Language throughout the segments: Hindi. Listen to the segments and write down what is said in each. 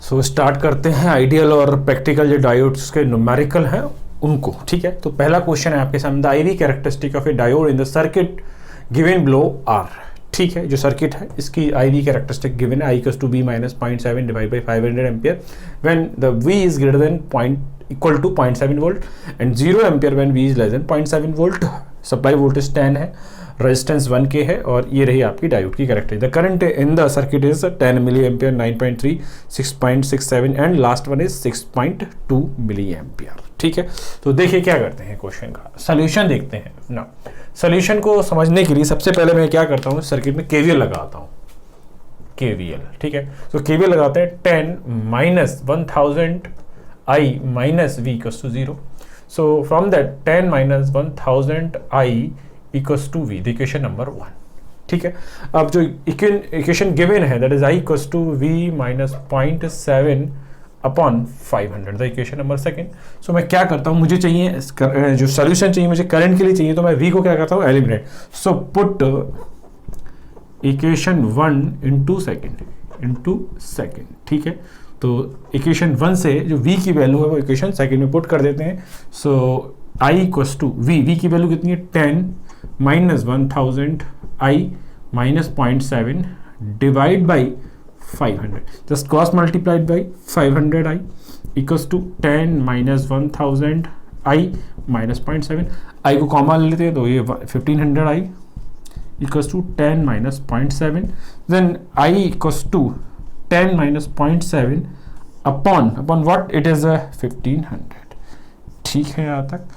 सो स्टार्ट करते हैं आइडियल और प्रैक्टिकल जो डायोड्स के न्यूमेरिकल हैं उनको। ठीक है, तो पहला क्वेश्चन है आपके सामने, the IV characteristic of a diode in the circuit given below are. ठीक है, जो सर्किट है इसकी आईवी कैरेक्टरिस्टिक गिवन है, I equals to B minus 0.7 divide by 500 ampere when the V is greater than equal to 0.7 volt and 0 ampere when V is less than 0.7 volt. Supply voltage 10 है, रेजिस्टेंस 1 के है और ये रही आपकी डायोड की characteristic. The current in the circuit is 10 milli ampere, 9.3, 6.67 and last one is 6.2 milli ampere. ठीक है, तो देखिए क्या करते हैं, क्वेश्चन का सोल्यूशन देखते हैं ना। सोल्यूशन को समझने के लिए सबसे पहले मैं क्या करता हूँ, सर्किट में केवीएल लगाता हूँ, केवीएल। ठीक है, तो केवीएल लगाते हैं 10 minus 1000 I minus V equals to 0। So from that 10 minus 1000 I equals to V, the equation number 1। ठीक है, अब जो इक्वेशन गिवन है that is I equals to V minus 0.7 upon 500, the equation number 2। So मैं क्या करता हूँ, मुझे चाहिए जो सोल्यूशन चाहिए, मुझे करंट के लिए चाहिए, तो मैं V को क्या करता हूँ, eliminate. So put equation 1 into second. ठीक है, तो इक्वेशन 1 से जो V की वैल्यू है वो इक्वेशन सेकंड में पुट कर देते हैं। So I equals to V की वैल्यू कितनी है, 10 minus 1000 I minus 0.7 divide by 500, just cross multiplied by 500 I equals to 10 minus 1000 I minus 0.7। I को कॉमन ले लेते हैं तो ये 1500 I equals to 10 minus 0.7, then I equals to 10 minus 0.7 upon what, it is 1500। ठीक है यहाँ तक।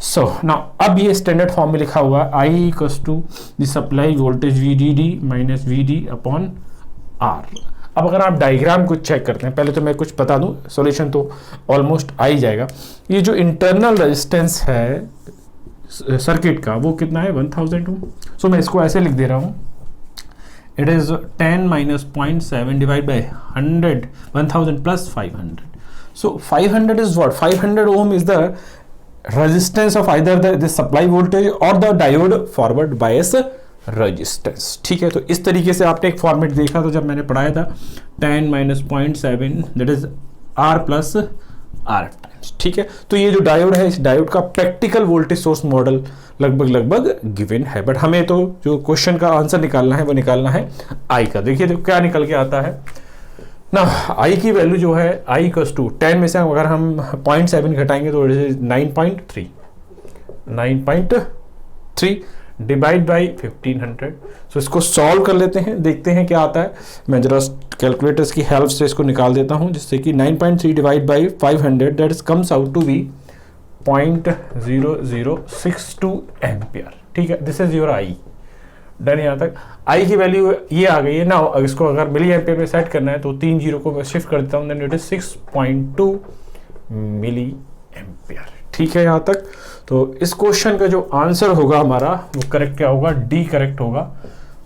सो नाउ अब ये स्टैंडर्ड फॉर्म में लिखा हुआ I equals to the supply voltage VDD minus VD upon R। अब अगर आप डायग्राम को चेक करते हैं, पहले तो मैं कुछ बता दूं, सॉल्यूशन तो ऑलमोस्ट आ ही जाएगा। ये जो इंटरनल रेजिस्टेंस है सर्किट का वो कितना है, 1000 ओम। सो मैं इसको ऐसे लिख दे रहा हूँ, it is 10 minus 0.7 divide by 1000 plus 500। So 500 is what, 500 ohm is the resistance of either the supply voltage or the diode forward bias resistance। ठीक है, तो इस तरीके से आपने एक फॉर्मेट देखा था जब मैंने पढ़ाया था, 10 minus 0.7 that is R plus R times. ठीक है, तो ये जो डायोड है, इस डायोड का प्रैक्टिकल वोल्टेज सोर्स मॉडल लगभग गिवन है, बट हमें तो जो क्वेश्चन का आंसर निकालना है वो निकालना है I का। देखिए तो क्या निकल के आता है ना, I की वैल्यू जो है I इक्वल्स टू 10 में से अगर हम 0.7 घटाएंगे तो 9.3 डिवाइड बाई 1500। सो इसको सॉल्व कर लेते हैं, देखते हैं क्या आता है। मैं जरा कैलकुलेटर्स की हेल्प से इसको निकाल देता हूं, जिससे कि 9.3 divide by 500 that is comes out to be 0.0062 ampere. ठीक है, this is your I done. यहाँ तक I की वैल्यू ये आ गई है ना। इसको अगर मिली एम्पियर में सेट करना है तो 3 जीरो को मैं शिफ्ट कर देता हूँ, then it is 6.2 milli ampere. ठीक है यहाँ तक। तो इस क्वेश्चन का जो आंसर होगा हमारा वो करेक्ट क्या होगा, डी करेक्ट होगा।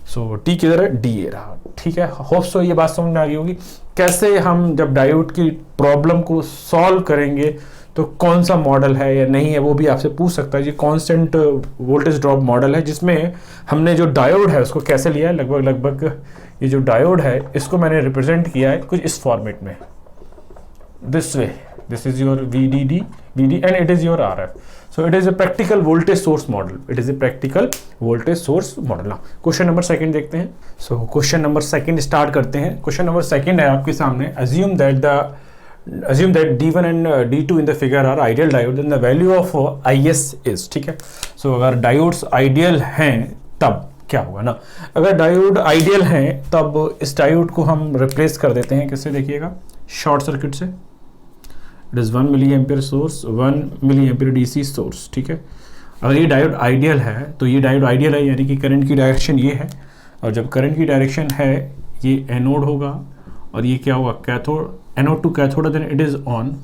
सो डी किधर है, डी ये रहा। ठीक है, होप सो ये बात समझ में आ गई होगी कैसे हम जब डायोड की प्रॉब्लम को सॉल्व करेंगे तो कौन सा मॉडल है या नहीं है, वो भी आपसे पूछ सकता है। ये कांस्टेंट वोल्टेज ड्रॉप मॉडल है, जिसमें हमने जो डायोड है उसको कैसे लिया है, लगभग ये जो डायोड है इसको मैंने रिप्रेजेंट किया है कुछ इस फॉर्मेट में, this way. This is your VD and it is your RF। So it is a practical voltage source model, ना। क्वेश्चन नंबर 2 देखते हैं। सो क्वेश्चन नंबर 2 स्टार्ट करते हैं। क्वेश्चन नंबर 2 है आपके सामने, assume that D1 and D2 in the figure are ideal diode, then the value of IS is। ठीक है, सो अगर डायोड्स आइडियल हैं तब क्या होगा ना। अगर डायोड आइडियल हैं तब इस डायोड को हम रिप्लेस कर देते हैं किससे, देखिएगा, शॉर्ट सर्किट से। It is 1 milli ampere source, 1 milli ampere DC source. ठीक है, अगर ये डायोड आइडियल है तो ये डायोड आइडियल है, यानी कि करंट की डायरेक्शन ये है, और जब करंट की डायरेक्शन है ये एनोड होगा और ये क्या होगा, cathode. Anode to cathode, then it is on.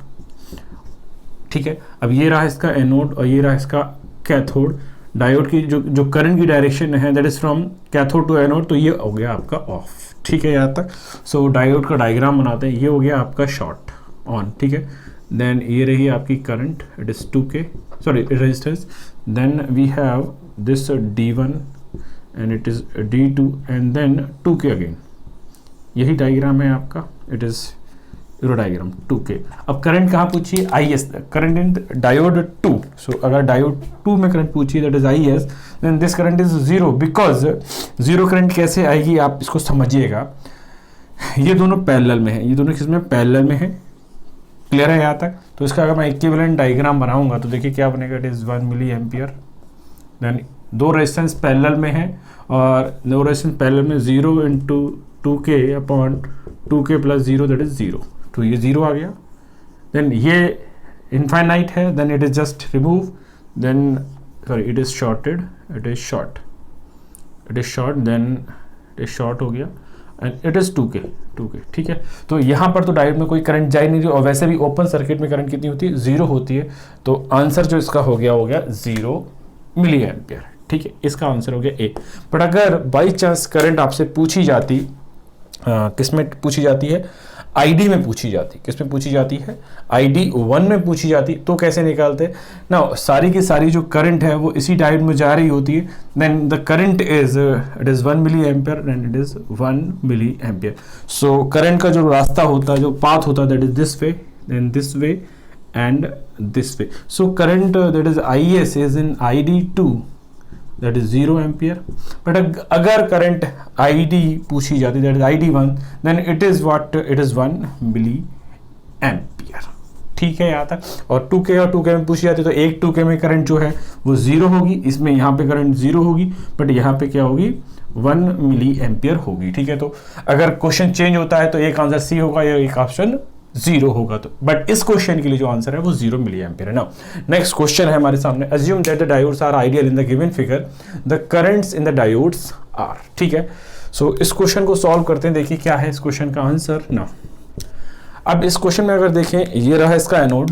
ठीक है, अब ये रहा इसका एनोड और ये रहा इसका कैथोड। डायोड की जो करंट की डायरेक्शन है that is from cathode to anode, तो ये हो गया आपका ऑफ। ठीक है यहाँ तक। सो डायोड का डायग्राम बनाते हैं, ये हो गया आपका शॉर्ट ऑन। ठीक है, देन ये रही आपकी current, it is 2K, sorry resistance. Then we have this D1 and it is D2 and then 2K again. यही डायग्राम है आपका, it is euro diagram 2K। अब करंट कहाँ पूछिए, IS, current in diode 2। So अगर डायोड 2 में करंट पूछिए that is IS, then this current is zero, because zero current कैसे आएगी आप इसको समझिएगा। ये दोनों पैरेलल में है, ये दोनों किसमें पैरेलल में है, क्लियर है यहाँ तक। तो इसका अगर मैं इक्विवेलेंट डायग्राम बनाऊंगा तो देखिए क्या बनेगा, it is 1 milli ampere. Then दो रेजिस्टेंस पैरेलल में है और दो रेजिस्टेंस पैरेलल में 0 into 2K upon 2K plus 0 that is 0। तो ये 0 आ गया। देन ये इनफाइनाइट है, then it is just remove, then sorry it is shorted, it is short, it is short, then it is short हो गया एंड इट इज 2K। ठीक है। तो यहाँ पर तो डायोड में कोई करंट जा ही नहीं रही और वैसे भी ओपन सर्किट में करंट कितनी होती है, 0 होती है। तो आंसर जो इसका हो गया 0 मिली एम्पियर। ठीक है, इसका आंसर हो गया ए। बट अगर बाई चांस करंट आपसे पूछी जाती, किस में पूछी जाती है, ID में पूछी जाती, किस में पूछी जाती है, ID 1 में पूछी जाती, तो कैसे निकालते ना, सारी की सारी जो करंट है वो इसी डायोड में जा रही होती है। Then the current is it is 1 milli ampere and it is 1 milli ampere. So current का जो रास्ता होता है, जो पाथ होता है, that is this way, then this way and this way. So current that is IS is in ID2, that is 0 ampere. But अगर करंट ID पूछी जाती, that is ID1, then it is what, it is 1 milli ampere. ठीक है यहाँ तक। और 2K और 2K में पूछी जाती तो एक 2K में करंट जो है वो 0 होगी, इसमें यहाँ पे करंट 0 होगी, बट यहाँ पे क्या होगी, 1 मिली एम्पियर होगी। ठीक है। तो अगर क्वेश्चन चेंज होता है तो एक आंसर सी होगा या एक ऑप्शन 0 होगा। तो बट इस क्वेश्चन के लिए जो आंसर है वो 0 मिली एम्पियर है। नाउ नेक्स्ट क्वेश्चन है हमारे सामने, assume that the diodes are ideal in the given figure, the currents in the diodes are. ठीक है। सो इस क्वेश्चन को सॉल्व करते हैं, देखिए क्या है इस क्वेश्चन का आंसर ना। अब इस क्वेश्चन में अगर देखें, ये रहा इसका एनोड,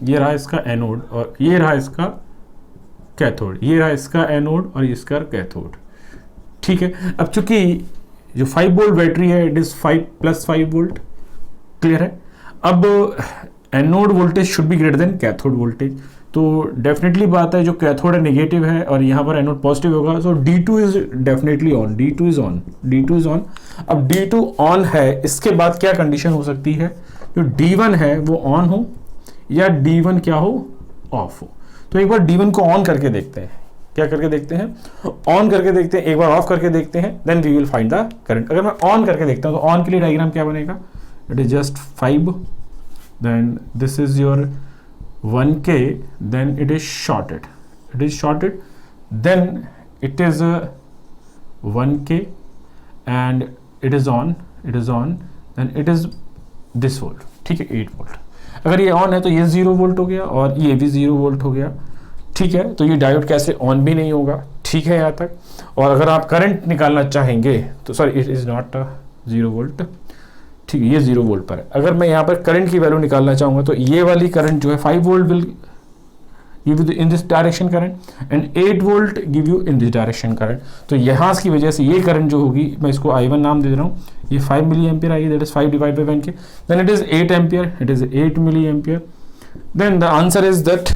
ये रहा इसका एनोड और ये रहा इसका कैथोड, ये रहा इसका एनोड और इसका कैथोड। ठीक है। अब चूंकि जो 5 वोल्ट बैटरी है इट इज 5 + 5 वोल्ट, क्लियर है। अब anode voltage should be greater than cathode voltage, तो डेफिनेटली बात है जो कैथोड है नेगेटिव है और यहाँ पर एनोड पॉजिटिव होगा। सो D2 is definitely on, D2 is on, D2 is on. अब D2 ऑन है, इसके बाद क्या कंडीशन हो सकती है, जो D1 है वो ऑन हो या D1 क्या हो, ऑफ हो। तो एक बार D1 को ऑन करके देखते हैं, क्या करके देखते हैं, ऑन करके देखते हैं, एक बार ऑफ करके देखते हैं, then we will find the current. अगर मैं ऑन करके देखता हूँ तो ऑन के लिए डायग्राम क्या बनेगा, it is just 5, then this is your 1K, then it is shorted, then it is 1K and it is on, then it is this volt। ठीक है, 8 वोल्ट। अगर ये ऑन है तो ये 0 वोल्ट हो गया और ये भी 0 वोल्ट हो गया। ठीक है। तो ये डायोड कैसे ऑन भी नहीं होगा। ठीक है यहाँ तक। और अगर आप करंट निकालना चाहेंगे तो sorry it is not 0 volt, ठीक है, ये 0 वोल्ट पर है। अगर मैं यहाँ पर करंट की वैल्यू निकालना चाहूँगा तो ये वाली करंट जो है 5 volt will give you in this direction current and 8 volt give you in this direction current. तो यहाँ की वजह से ये करंट जो होगी, मैं इसको I1 नाम दे रहा हूँ, ये 5 मिली एम्पियर आएगी, that is 5 divide by 1K, then it is 8 ampere, it is 8 milli ampere. Then the answer is that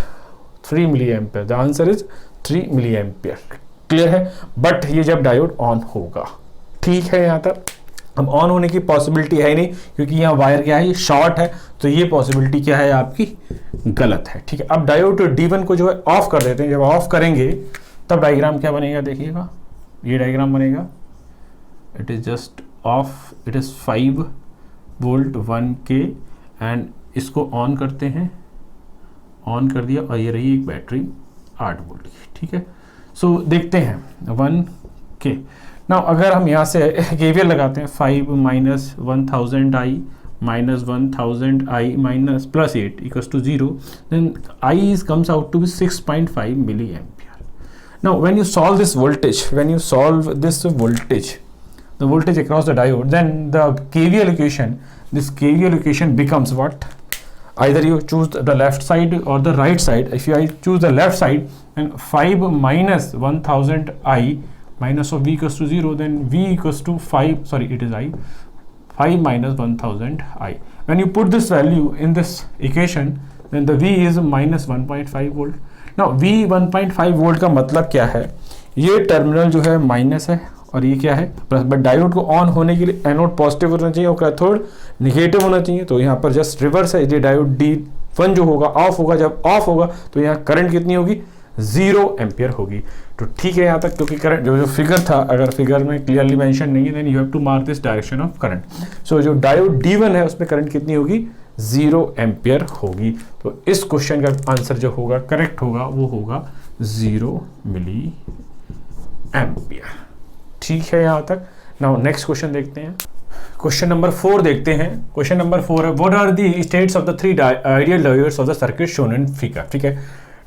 3 milli ampere, the answer is 3 milli ampere. Clear है। बट ये जब डायोड ऑन होगा। ठीक है यहाँ तक। अब ऑन होने की पॉसिबिलिटी है ही नहीं क्योंकि यहाँ वायर क्या है, ये शॉर्ट है, तो ये पॉसिबिलिटी क्या है आपकी, गलत है। ठीक है। अब डायोड D1 को जो है ऑफ कर देते हैं, जब ऑफ करेंगे तब डायग्राम क्या बनेगा, देखिएगा ये डायग्राम बनेगा, it is just of, it is 5 volt 1K and इसको ऑन करते हैं, ऑन कर दिया और ये रही एक बैटरी 8 वोल्ट की। ठीक है। सो देखते हैं 1K। नाउ अगर हम यहाँ से KVL लगाते हैं, 5 minus 1000I minus 1000I minus plus 8 equals to 0, then I is comes out to be 6.5 milli ampere. Now when you solve this voltage, the voltage across the diode, then the KVL equation, this KVL equation becomes what? Either you choose the left side or the right side. If I choose the left side, then 5 minus 1000I minus of V equals to 0, then V equals to 5, sorry it is I, 5 minus 1000I. When you put this value in this equation, then the V is minus 1.5 volt. Now V 1.5 volt का मतलब क्या है, ये टर्मिनल जो है माइनस है और ये क्या है प्लस, बट डायोड को ऑन होने के लिए एनोड पॉजिटिव होना चाहिए और कैथोड निगेटिव होना चाहिए, तो यहाँ पर जस्ट रिवर्स है, ये डायोड D1 जो होगा ऑफ होगा, जब ऑफ होगा तो यहाँ करंट कितनी होगी 0 एम्पियर होगी। तो ठीक है यहाँ तक, क्योंकि करंट जो फिगर था, अगर फिगर में क्लियरली मेंशन नहीं है then you have to mark this direction of current. So जो डायोड D1 है उसमें करंट कितनी होगी 0 एम्पियर होगी। तो इस क्वेश्चन का आंसर जो होगा करेक्ट होगा वो होगा 0 मिली एम्पियर। ठीक है यहाँ तक। नाउ नेक्स्ट क्वेश्चन देखते हैं, क्वेश्चन नंबर 4 देखते हैं। क्वेश्चन नंबर 4 है what are the states of the three ideal diodes of the circuit shown in figure. ठीक है,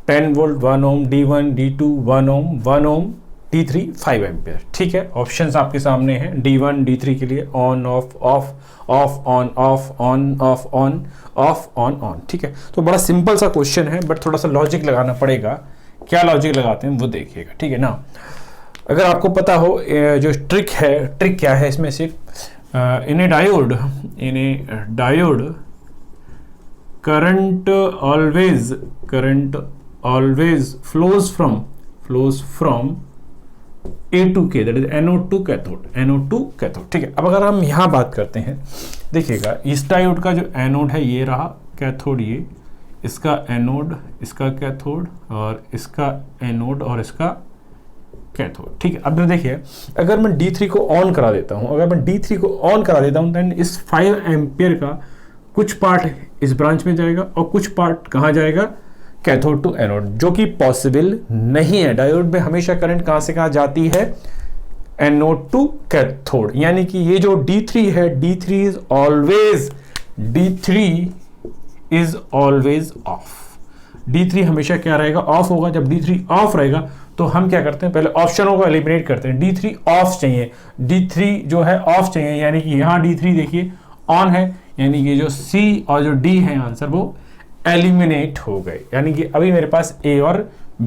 10 वोल्ट 1 ओम, D1 D2 1 ओम 1 ओम, D3 5 एम्पियर। ठीक है, ऑप्शंस आपके सामने हैं D1 D3 के लिए on off of of on off on off on off on on. ठीक है, तो बड़ा सिंपल सा क्वेश्चन है बट थोड़ा सा लॉजिक लगाना पड़ेगा। क्या लॉजिक लगाते हैं वो देखिएगा। ठीक है ना, अगर आपको पता हो जो ट्रिक है, ट्रिक क्या है इसमें से, in a diode current always flows from A to K, that is anode to cathode. ठीक है, अब अगर हम यहाँ बात करते हैं, देखिएगा इस डायोड का जो एनोड है ये रहा, कैथोड ये, इसका एनोड, इसका कैथोड, और इसका एनोड और इसका कैथोड। ठीक है, अब देखिए अगर मैं D3 को ऑन करा देता हूँ, देन इस 5 एम्पियर का कुछ पार्ट इस ब्रांच में जाएगा और कुछ पार्ट कहाँ जाएगा, कैथोड टू एनोड, जो कि पॉसिबल नहीं है। डायोड में हमेशा करंट कहां से कहां जाती है, एनोड टू कैथोड, यानी कि ये जो D3 है, D3 is always of. D3 हमेशा क्या रहेगा, ऑफ होगा। जब D3 ऑफ रहेगा तो हम क्या करते हैं, पहले ऑप्शनों को एलिमिनेट करते हैं। D3 ऑफ चाहिए, D3 जो है ऑफ चाहिए, यानी कि यहाँ D3 देखिए ऑन है, यानी कि जो C और जो D है आंसर वो एलिमिनेट हो गए, यानी कि अभी मेरे पास A और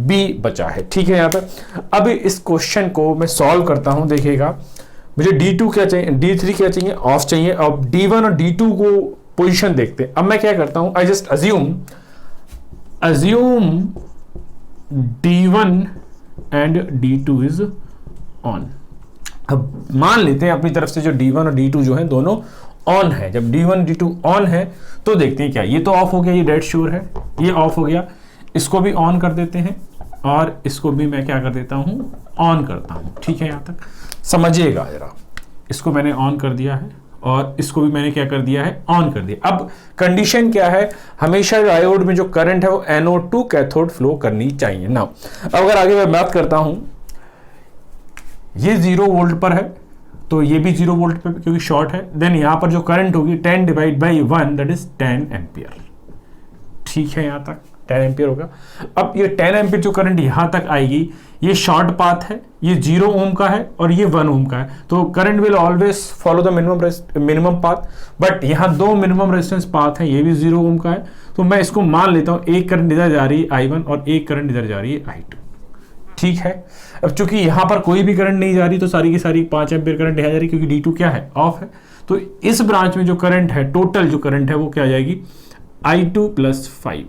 B बचा है। ठीक है, यहाँ पर अब इस क्वेश्चन को मैं सॉल्व करता हूं। देखिएगा मुझे D2 क्या चाहिए, D3 क्या चाहिए, ऑफ चाहिए। अब D1 और D2 को पोजीशन देखते हैं। अब मैं क्या करता हूं, I just assume D1 and D2 is on. अब मान लेते हैं अपनी तरफ से जो D1 और D2 जो है दोनों ऑन है। जब D1 D2 ऑन है तो देखते हैं क्या, ये तो ऑफ हो गया, ये डेड श्योर है, ये ऑफ हो गया। इसको भी ऑन कर देते हैं और इसको भी मैं क्या कर देता हूं, ऑन करता हूं। ठीक है, यहां तक समझिएगा जरा, इसको मैंने ऑन कर दिया है और इसको भी मैंने क्या कर दिया है, ऑन कर दिया। अब कंडीशन क्या है, हमेशा डायोड में जो करंट है वो एनोड टू कैथोड फ्लो करनी चाहिए ना। अब अगर आगे मैं बात करता हूं, ये 0 वोल्ट पर है तो ये भी 0 वोल्ट पे क्योंकि शॉर्ट है, देन यहां पर जो करंट होगी 10 divide by 1 that is 10 ampere. ठीक है, यहां तक 10 एम्पियर होगा। अब ये 10 एम्पियर जो करंट यहां तक आएगी, ये शॉर्ट पाथ है, ये 0 ओम का है और ये 1 ओम का है, तो current will always follow the minimum path. But यहाँ 2 मिनिमम रेजिस्टेंस पाथ है, ये भी 0 ओम का है, तो मैं इसको मान लेता हूं एक करंट इधर जा रही है I1 और एक करंट इधर जा रही है I2। ठीक है, अब चूंकि यहां पर कोई भी करंट नहीं जा रही तो सारी की सारी 5 एम्पियर करंट यहाँ जा रही, क्योंकि D2 क्या है, ऑफ है। तो इस ब्रांच में जो करंट है, टोटल जो करंट है वो क्या आ जाएगी, I2 + 5।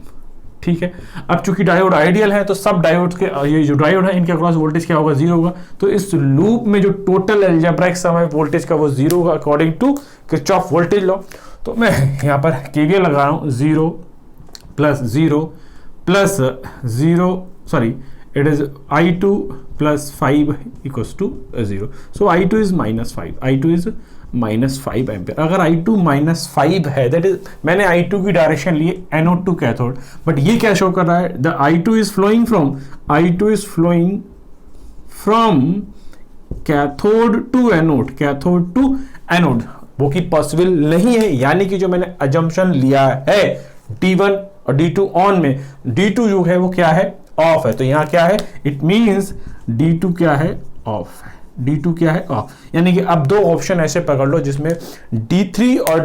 ठीक है, अब चूंकि डायोड आइडियल है तो सब डायोड के, ये जो डायोड है इनके अक्रॉस वोल्टेज क्या होगा, 0 होगा। तो इस लूप में जो टोटल अलजेब्रिक सम है वोल्टेज का वो 0 होगा according to Kirchhoff voltage law. तो मैं यहाँ पर KVL लगा रहा हूँ, 0 + 0 + 0, sorry it is I2 + 5 = 0. So I2 is -5. I2 is -5 ampere. अगर I2 -5 है, दैट इज मैंने I2 की डायरेक्शन ली एनोड टू कैथोड, बट ये क्या शो कर रहा है, the I2 is flowing from cathode to anode, वो की पॉसिबल नहीं है। यानी कि जो मैंने अजम्पशन लिया है D1 और D2 ऑन में, D2 जो है वो क्या है, ऑफ है। तो यहां क्या है, इट मींस D2 क्या है, ऑफ है। D2 क्या है, ऑफ। यानी कि अब 2 ऑप्शन ऐसे पकड़ लो जिसमें D3 और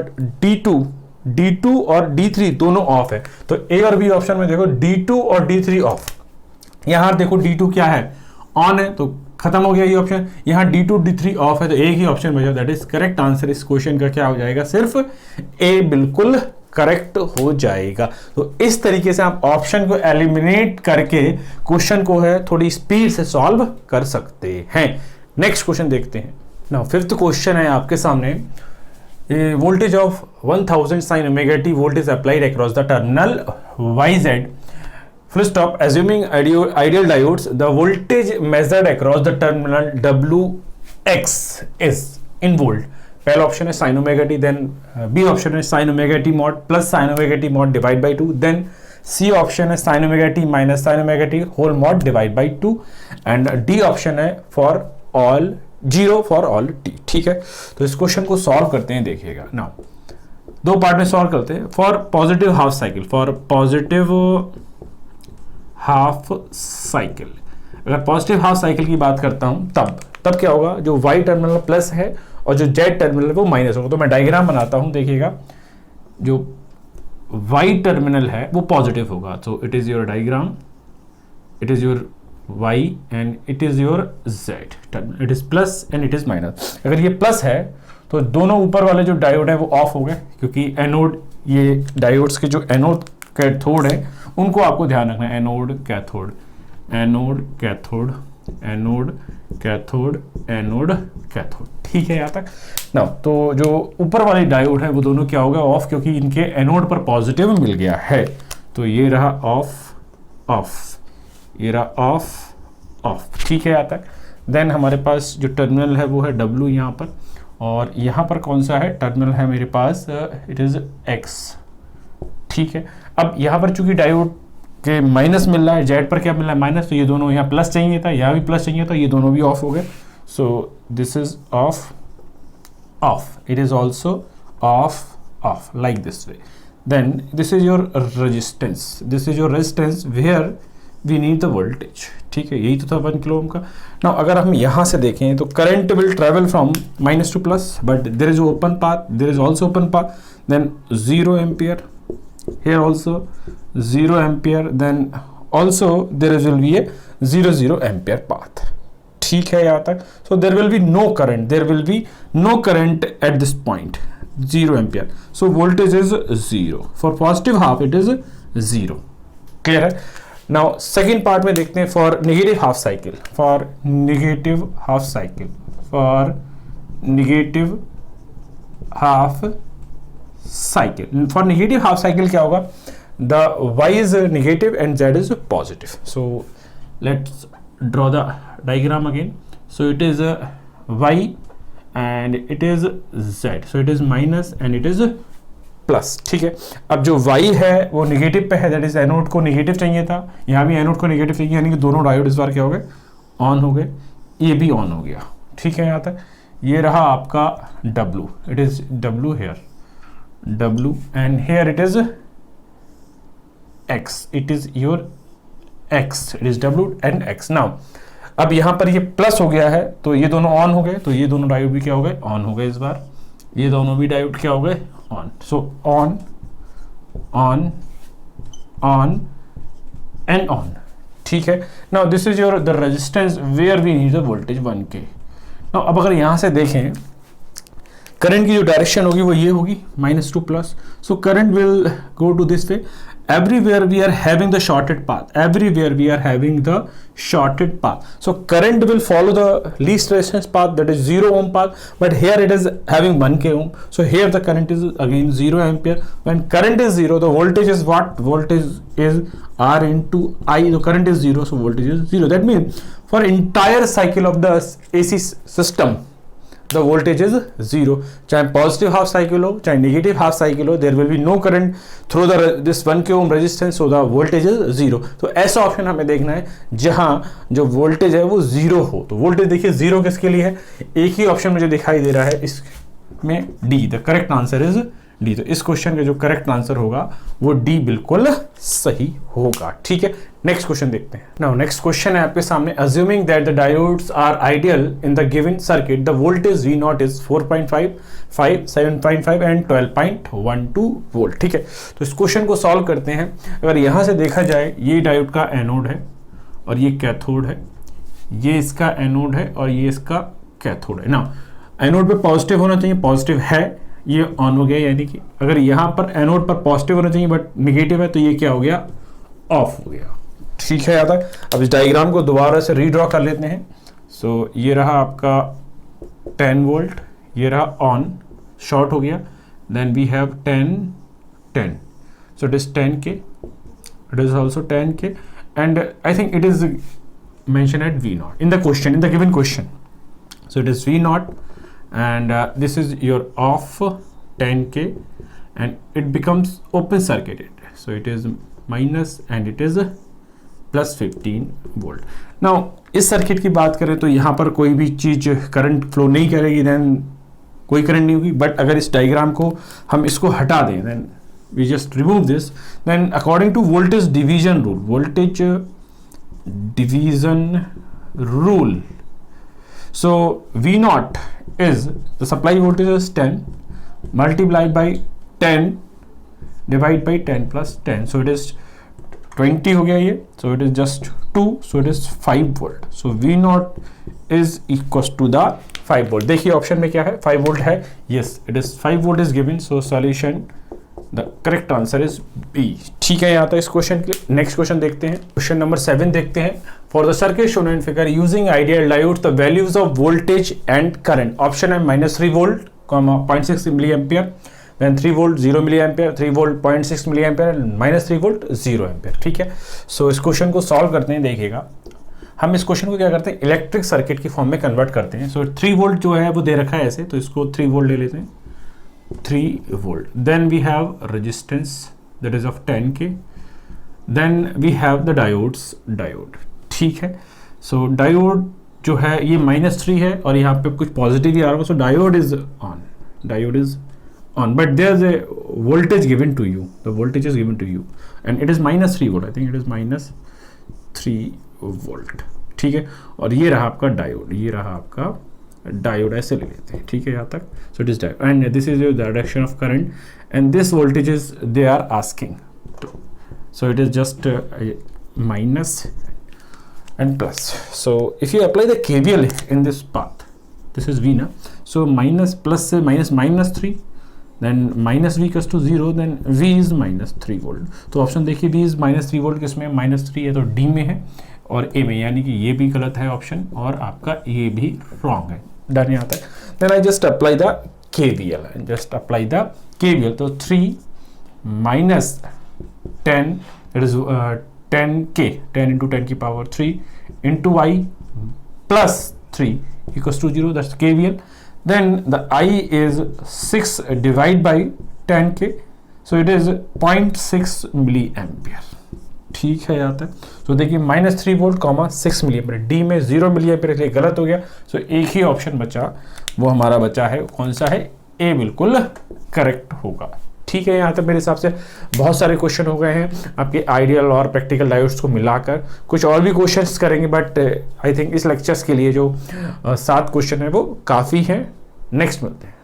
D2 और D3 दोनों ऑफ है। तो A और B ऑप्शन में देखो D2 और D3 ऑफ, यहां देखो D2 क्या है, ऑन है, तो खत्म हो गया ये ऑप्शन। यहाँ D2 D3 ऑफ है तो एक ही ऑप्शन बचा, दैट इज करेक्ट आंसर। इस क्वेश्चन का क्या हो जाएगा, सिर्फ A बिल्कुल करेक्ट हो जाएगा। तो इस तरीके से आप ऑप्शन को एलिमिनेट करके क्वेश्चन को है थोड़ी स्पीड से सॉल्व कर सकते हैं। नेक्स्ट क्वेश्चन देखते हैं। नाउ फिफ्थ क्वेश्चन है आपके सामने, voltage of 1000 sin omega t voltage applied across the terminal YZ full stop assuming ideal diodes, the voltage measured across the terminal WX is in volt। पहला ऑप्शन है sin omega t, then B option है sin omega t mod plus sin omega t mod divide by 2, then C option है sin omega t minus sin omega t whole mod divide by 2 and D option है for all 0 for all t। ठीक है, तो इस क्वेश्चन को सॉल्व करते हैं। देखिएगा नाउ दो पार्ट में सॉल्व करते हैं। For positive half cycle, for positive half cycle, अगर पॉजिटिव हाफ साइकिल की बात करता हूं तब क्या होगा, जो y टर्मिनल प्लस है और जो z टर्मिनल है वो माइनस होगा। तो मैं डायग्राम बनाता हूं, देखिएगा जो y टर्मिनल है वो पॉजिटिव होगा, तो it is your diagram, it is your y and it is your z terminal, it is plus and it is minus. अगर ये प्लस है तो दोनों ऊपर वाले जो डायोड है वो ऑफ हो गए, क्योंकि एनोड, ये डायोड्स के जो एनोड कैथोड है उनको आपको ध्यान रखना है, anode cathode, anode cathode, anode cathode, anode cathode. ठीक है यहाँ तक ना। तो जो ऊपर वाले डायोड है वो दोनों क्या हो गया, ऑफ, क्योंकि इनके एनोड पर पॉजिटिव मिल गया है। तो ये रहा ऑफ ऑफ, ये रहा ऑफ ऑफ। ठीक है यहाँ तक। देन हमारे पास जो टर्मिनल है वो है W यहाँ पर, और यहाँ पर कौन सा है टर्मिनल है मेरे पास, इट इज X। ठीक है, अब यहाँ पर चूंकि डायोड के माइनस मिल रहा है, जेड पर क्या मिल रहा है माइनस, तो ये दोनों, यहाँ प्लस चाहिए था, यहाँ भी प्लस चाहिए था, ये दोनों भी ऑफ हो गए। So this is off off, it is also off off, like this way. Then this is your resistance, this is your resistance where we need the voltage. ठीक है, यही तो था 1 किलो ओम का। नाउ अगर हम यहाँ से देखें तो current will travel from minus to plus, but there is open path, there is also open path, then 0 ampere, here also 0 ampere, then also there will be a 0 ampere path। ठीक है यहाँ तक। so there will be no current, there will be no current at this point, 0 ampere, so voltage is 0। for positive half it is 0। clear है। now second part में देखते हैं, for negative half cycle, for negative half cycle, for negative half cycle, for negative half cycle क्या होगा, the y is negative and z is positive। so let's draw the diagram again। so it is y and it is z, so it is minus and it is plus। ठीक है, अब जो y है वो नेगेटिव पे है, दैट इज एनोड को नेगेटिव चाहिए था, यहाँ भी एनोड को नेगेटिव चाहिए, यानी कि दोनों डायोड इस बार क्या हो गए, ऑन हो गए, ये भी ऑन हो गया। ठीक है यहाँ तक। ये रहा आपका w, it is w here, W and here it is X, it is your X, it is W and X। now अब यहाँ पर ये प्लस हो गया है तो ये दोनों ऑन हो गए, तो ये दोनों डायोड भी क्या हो गए, ऑन हो गए इस बार, ये दोनों भी डायोड क्या हो गए, on. So on on on and on. ठीक है, now this is your the resistance where we need the voltage 1K। Now अब अगर यहाँ से देखें करंट की जो डायरेक्शन होगी वो ये होगी, minus to plus. So current will go to this way, everywhere we are having the shorted path, everywhere we are having the shorted path, so current will follow the least resistance path, that is 0 ohm path, but here it is having 1K ohm, so here the current is again 0 ampere। when current is 0, the voltage is what, voltage is R into I, the current is 0, so voltage is 0। that means for entire cycle of the AC system the voltage is 0, चाहे पॉजिटिव हाफ साइकिल हो चाहे नेगेटिव हाफ साइकिल हो, there will be no current through the this 1K ohm resistance, so the voltage is 0। तो ऐसा ऑप्शन हमें देखना है जहां जो वोल्टेज है वो 0 हो। तो वोल्टेज देखिए 0 किसके लिए है, एक ही ऑप्शन मुझे दिखाई दे रहा है इसमें, D. The correct answer is D. तो इस क्वेश्चन का जो करेक्ट आंसर होगा वो डी बिल्कुल सही होगा। ठीक है, नेक्स्ट क्वेश्चन देखते हैं। नाउ नेक्स्ट क्वेश्चन है आपके सामने, assuming that the diodes are ideal in the given circuit, the voltage V naught is 4.5, 5, 7.5 and 12.12 volt. ठीक है, तो इस क्वेश्चन को सॉल्व करते हैं। अगर यहाँ से देखा जाए, ये डायोड का एनोड है और ये कैथोड है, ये इसका एनोड है और ये इसका कैथोड है। ना एनोड पे पॉजिटिव होना चाहिए, पॉजिटिव है, ये ऑन हो गया, यानी कि अगर यहाँ पर एनोड पर पॉजिटिव होना चाहिए बट निगेटिव है तो ये क्या हो गया, ऑफ हो गया। ठीक है यहाँ तक। अब इस डायग्राम को दोबारा से रीड्रॉ कर लेते हैं। सो ये रहा आपका 10 वोल्ट, ये रहा ऑन, शॉर्ट हो गया, then we have 10, so it is 10k, it is also 10k, and I think it is mentioned at V naught in the question, in the given question. So it is V naught, and this is your off 10k, and it becomes open circuited, so it is minus and it is plus 15 volt. Now इस सर्किट की बात करें तो यहाँ पर कोई भी चीज़ करंट फ्लो नहीं करेगी, देन कोई करंट नहीं होगी. बट अगर इस डायग्राम को हम इसको हटा दें, then we just remove this, then according to voltage division rule, voltage division rule, so V naught is the supply voltage is 10 multiplied by 10 divided by 10 plus 10, so it is 20 हो गया ये, so it is just 2, so it is 5 volt. So V naught is equals to the 5 volt. देखिए ऑप्शन में क्या है, 5 volt है, yes it is 5 volt is given, so solution the correct answer is B. ठीक है, यहाँ तक इस क्वेश्चन के. नेक्स्ट क्वेश्चन देखते हैं, क्वेश्चन नंबर 7 देखते हैं. For the circuit shown in figure using ideal diode the values of voltage and current. Option है -3 volt, 0.6 milli ampere, then 3 volt 0 milli ampere, 3 volt 0.6 milli ampere, -3 volt 0 ampere. ठीक है, सो इस क्वेश्चन को सॉल्व करते हैं. देखिएगा हम इस क्वेश्चन को क्या करते हैं, इलेक्ट्रिक सर्किट की फॉर्म में कन्वर्ट करते हैं. सो 3 वोल्ट जो है वो दे रखा है ऐसे, तो इसको 3 वोल्ट ले लेते हैं, 3 volt. Then we have resistance that is of 10k, then we have the diode. ठीक है, सो डायोड जो है ये -3 है और यहाँ पे कुछ पॉजिटिव ही आ रहा है, so diode is on, but there's a voltage given to you, the voltage is given to you and it is -3 volt, I think it is -3 volt. ठीक है, और ये रहा आपका डायोड, ये रहा आपका डायोड, ऐसे ले लेते हैं. ठीक है यहाँ तक. so it is diode and this is your direction of current and this voltage is they are asking, so it is just minus and plus. so if you apply the KVL in this path, this is V na, so minus plus से -3, then -V equals to 0, then V is -3 volt. तो ऑप्शन देखिए V is -3 volt किसमें, -3 है तो D में है और A में, यानी कि ये भी गलत है ऑप्शन और आपका ये भी रॉन्ग है. डन यहाँ तक. Then I just apply the KVL, तो 3 minus 10, that is 10k, 10 into 10 की power 3 into I plus 3 equals to 0, that's KVL. Then the I is 6 divided by 10k, so it is 0.6 milliampere. ठीक है यहाँ तक. तो देखिए -3 वोल्ट, 6 मिलीएम्पियर, डी में 0 मिलीएम्पियर, इसलिए गलत हो गया. सो एक ही ऑप्शन बचा, वो हमारा बचा है, कौन सा है, ए बिल्कुल करेक्ट होगा. ठीक है, यहाँ तक मेरे हिसाब से बहुत सारे क्वेश्चन हो गए हैं आपके आइडियल और प्रैक्टिकल डायोड्स को मिलाकर. कुछ और भी क्वेश्चंस करेंगे, बट आई थिंक इस लेक्चर्स के लिए जो 7 क्वेश्चन है वो काफ़ी हैं. नेक्स्ट मिलते हैं.